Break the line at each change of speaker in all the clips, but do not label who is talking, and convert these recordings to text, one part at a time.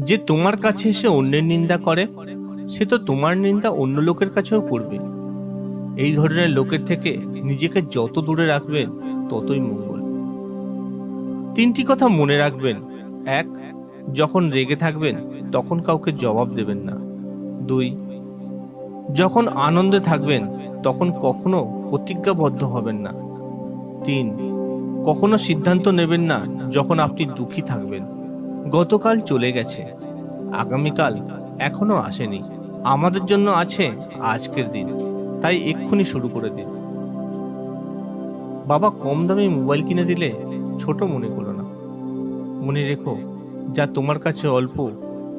যে তোমার কাছে এসে অন্যের নিন্দা করে সে তো তোমার নিন্দা অন্য লোকের কাছেও করবে। এই ধরনের লোকের থেকে নিজেকে যত দূরে রাখবেন ততই মঙ্গল। তিনটি কথা মনে রাখবেন। এক, যখন রেগে থাকবেন তখন কাউকে জবাব দেবেন না। দুই, যখন আনন্দে থাকবেন তখন কখনো প্রতিজ্ঞাবদ্ধ হবেন না। তিন, কখনো সিদ্ধান্ত নেবেন না যখন আপনি দুঃখী থাকবেন। গতকাল চলে গেছে, আগামীকাল এখনো আসেনি। আমাদের জন্য আছে আজকের দিন, তাই এক্ষুনি শুরু করে দিন। বাবা কম দামে মোবাইল কিনে দিলে ছোট মনে করো না। মনে রেখো, যা তোমার কাছে অল্প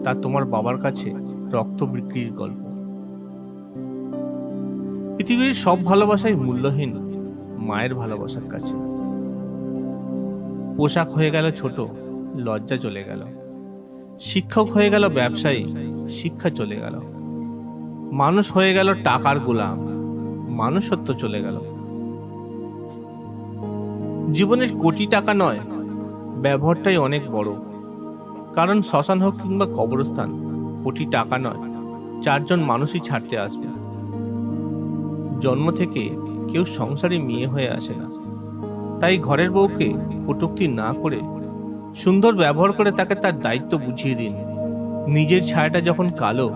তা তোমার বাবার কাছে রক্ত বিক্রির গল্প। পৃথিবীর সব ভালোবাসাই মূল্যহীন মায়ের ভালোবাসার কাছে। পোশাক হয়ে গেল ছোট, লজ্জা চলে গেল। শিক্ষক হয়ে গেল ব্যবসায়ী, শিক্ষা চলে গেল। মানুষ হয়ে গেল টাকার গোলাম, মানুষত্ব চলে গেল। জীবনের কোটি টাকা নয়, ব্যবহারটাই অনেক বড়। কারণ শ্মশান হোক কিংবা কবরস্থান, কোটি টাকা নয়, চারজন মানুষই ছাড়তে আসবে। জন্ম থেকে কেউ সংসারে মেয়ে হয়ে আসে না। তাই ঘরের বউকে কটূক্তি না করে সুন্দর ব্যবহার করে তাকে তার দায়িত্ব বুঝিয়ে দিন। নিজের ছায়াটা যখন কালো,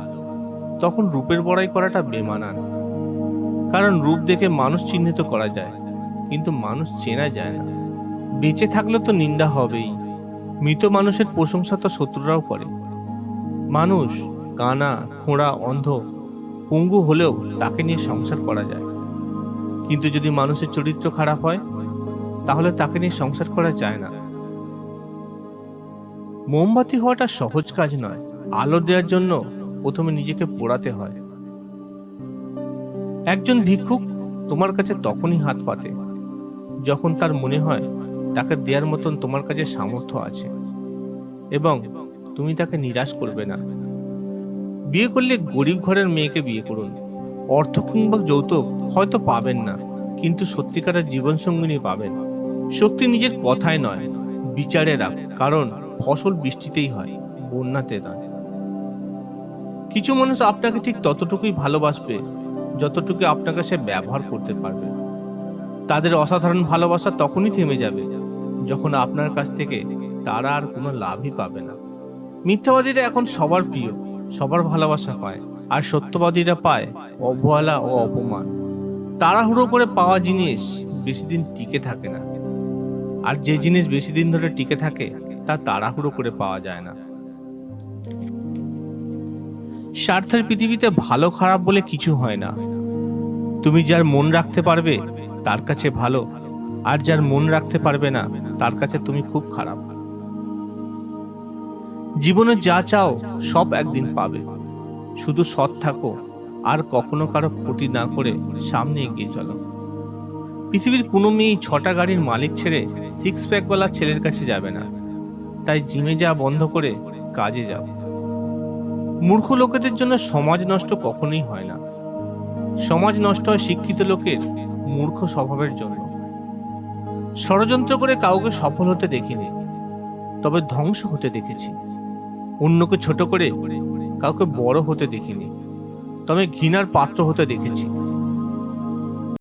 তখন রূপের বড়াই করাটা বেমানান। কারণ রূপ দেখে মানুষ চিহ্নিত করা যায়, কিন্তু মানুষ চেনা যায় না। বেঁচে থাকলে তো নিন্দা হবেই। মৃত মানুষের প্রশংসা তো শত্রুরাও করে। মানুষ কানা, খোঁড়া, অন্ধ, পঙ্গু হলেও তাকে নিয়ে সংসার করা যায়। কিন্তু যদি মানুষের চরিত্র খারাপ হয়, তাহলে তাকে নিয়ে সংসার করা যায় না। মোমবাতি হওয়াটা সহজ কাজ নয়। আলো দেওয়ার জন্য প্রথমে নিজেকে পোড়াতে হয়। একজন ভিক্ষুক তোমার কাছে তখনই হাত পাতে যখন তার মনে হয় তাকে দেওয়ার মতন তোমার কাছে সামর্থ্য আছে, এবং তুমি তাকে নিরাশ করবে না। বিয়ে করলে গরিব ঘরের মেয়েকে বিয়ে করুন। অর্থ কিংবা যৌতুক হয়তো পাবেন না, কিন্তু সত্যিকারের জীবন সঙ্গিনী পাবেন। শক্তি নিজের কথায় নয়, বিচারে রাখ। কারণ ফসল বৃষ্টিতেই হয়, বন্যাতে নয়। কিছু মানুষ আপনাকে ঠিক ততটুকুই ভালোবাসবে যতটুকু আপনাকে সে ব্যবহার করতে পারবে। তাদের অসাধারণ ভালোবাসা তখনই থেমে যাবে যখন আপনার কাছ থেকে তারা আর কোনো লাভই পাবে না। মিথ্যাবাদীরা এখন সবার প্রিয়, সবার ভালোবাসা পায়, আর সত্যবাদীরা পায় অবহেলা ও অপমান। তাড়াহুড়ো করে পাওয়া জিনিস বেশি দিন টিকে থাকে না, আর যে জিনিস বেশি দিন ধরে টিকে থাকে তা তাড়াহুড়ো করে পাওয়া যায় না। স্বার্থের পৃথিবীতে ভালো খারাপ বলে কিছু হয় না। তুমি যার মন রাখতে পারবে তার কাছে ভালো, আর যার মন রাখতে পারবে না তার কাছে তুমি খুব খারাপ। জীবনে যা চাও সব একদিন পাবে। শুধু সৎ থাকো, আর কখনো কারো ক্ষতি না করে সামনে এগিয়ে চলো। পৃথিবীর কোনো মেয়েই 6টা গাড়ির মালিক ছেড়ে 6 প্যাকওয়ালা ছেলের কাছে যাবে না। তাই জিমে যাওয়া বন্ধ করে কাজে যাও। মূর্খ লোকেদের জন্য সমাজ নষ্ট কখনোই হয় না। সমাজ নষ্ট হয় শিক্ষিত লোকের মূর্খ স্বভাবের জন্য। ষড়যন্ত্র করে কাউকে সফল হতে দেখিনি, তবে ধ্বংস হতে দেখেছি। অন্যকে ছোট করে কাউকে বড় হতে দেখিনি, তবে ঘৃণার পাত্র হতে দেখেছি।